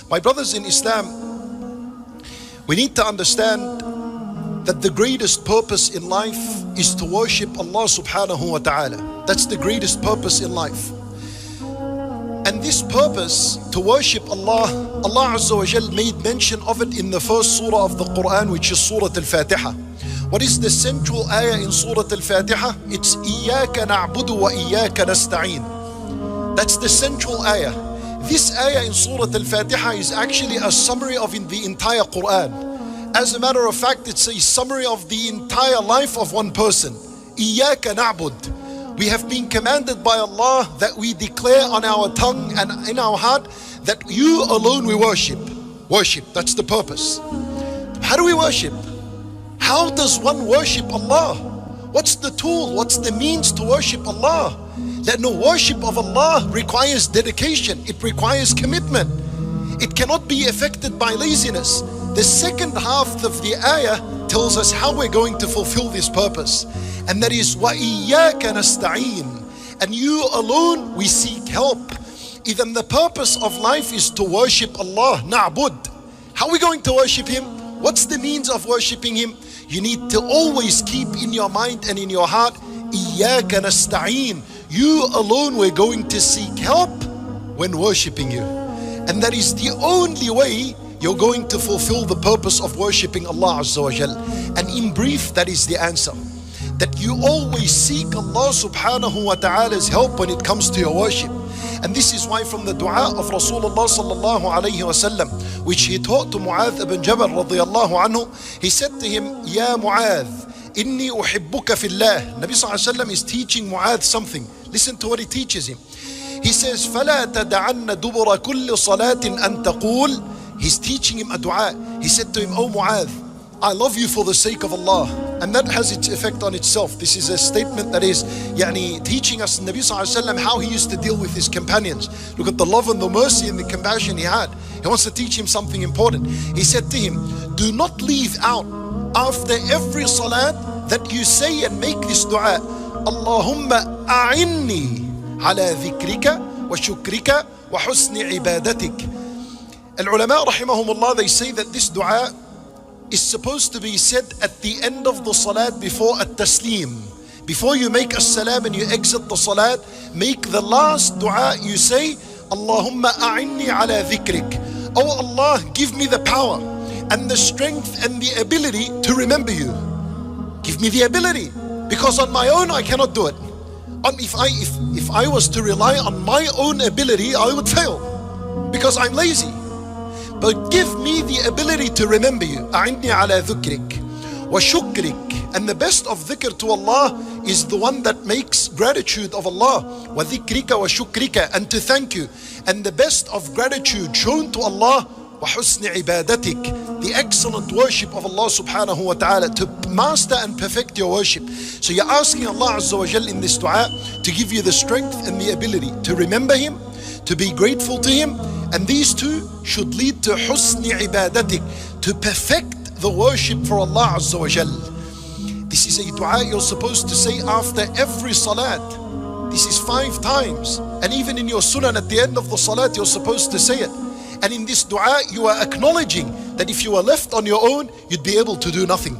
My brothers in Islam, we need to understand that the greatest purpose in life is to worship Allah subhanahu wa ta'ala. That's the greatest purpose in life. And this purpose, to worship Allah, Allah Azza wa Jal made mention of it in the first surah of the Quran, which is Surah Al-Fatiha. What is the central ayah in Surah Al-Fatiha? It's إِيَّاكَ نَعْبُدُ وَإِيَّاكَ نَسْتَعِينُ. That's the central ayah. This ayah in Surah Al-Fatiha is actually a summary of the entire Quran. As a matter of fact, it's a summary of the entire life of one person. إِيَّاكَ نَعْبُدُ. We have been commanded by Allah that we declare on our tongue and in our heart that you alone we worship. Worship, that's the purpose. How do we worship? How does one worship Allah? What's the tool? What's the means to worship Allah? That no, worship of Allah requires dedication. It requires commitment. It cannot be affected by laziness. The second half of the ayah tells us how we're going to fulfill this purpose. And that is وَإِيَّاكَ نَسْتَعِينُ. And you alone we seek help. Even the purpose of life is to worship Allah. Na'bud. How are we going to worship Him? What's the means of worshiping Him? You need to always keep in your mind and in your heart, إِيَّاكَ نَسْتَعِينُ. You alone we're going to seek help when worshiping you. And that is the only way you're going to fulfill the purpose of worshiping Allah Azza wa Jal. And in brief, that is the answer. That you always seek Allah subhanahu wa ta'ala's help when it comes to your worship. And this is why from the dua of Rasulullah sallallahu alayhi wa sallam, which he taught to Mu'adh ibn Jabal radiyallahu anhu, he said to him, Ya Mu'adh, inni uhibbuka fillah. Nabi sallallahu alayhi wa sallam is teaching Mu'adh something. Listen to what he teaches him. He says, فَلَا تَدَعَنَّ دُبُرَ كُلِّ صَلَاةٍ أَن تَقُولْ. He's teaching him a dua. He said to him, Oh Mu'adh, I love you for the sake of Allah. And that has its effect on itself. This is a statement that is teaching us Nabi Sallallahu Alaihi Wasallam how he used to deal with his companions. Look at the love and the mercy and the compassion he had. He wants to teach him something important. He said to him, do not leave out after every salat that you say and make this dua, Allahumma a'inni ala dhikrika wa shukrika wa husni ibadatik. Al-ulama rahimahumullah, they say that this dua is supposed to be said at the end of the salat before at-taslim. Before you make as-salam and you exit the salat, make the last dua you say, Allahumma a'inni ala dhikrik. Oh Allah, give me the power and the strength and the ability to remember you. Give me the ability, because on my own I cannot do it. If I was to rely on my own ability, I would fail because I'm lazy. But give me the ability to remember you. أعني على ذكرك وشكرك. And the best of dhikr to Allah is the one that makes gratitude of Allah. وذكرك وشكرك. And to thank you. And the best of gratitude shown to Allah, وحسن عبادتك. The excellent worship of Allah subhanahu wa ta'ala, to master and perfect your worship. So you're asking Allah Azza wa Jal in this dua to give you the strength and the ability to remember Him, to be grateful to Him. And these two should lead to husni ibadatik, to perfect the worship for Allah Azza wa Jal. This is a dua you're supposed to say after every salat. This is 5 times. And even in your sunan at the end of the salat, you're supposed to say it. And in this dua, you are acknowledging that if you are left on your own, you'd be able to do nothing.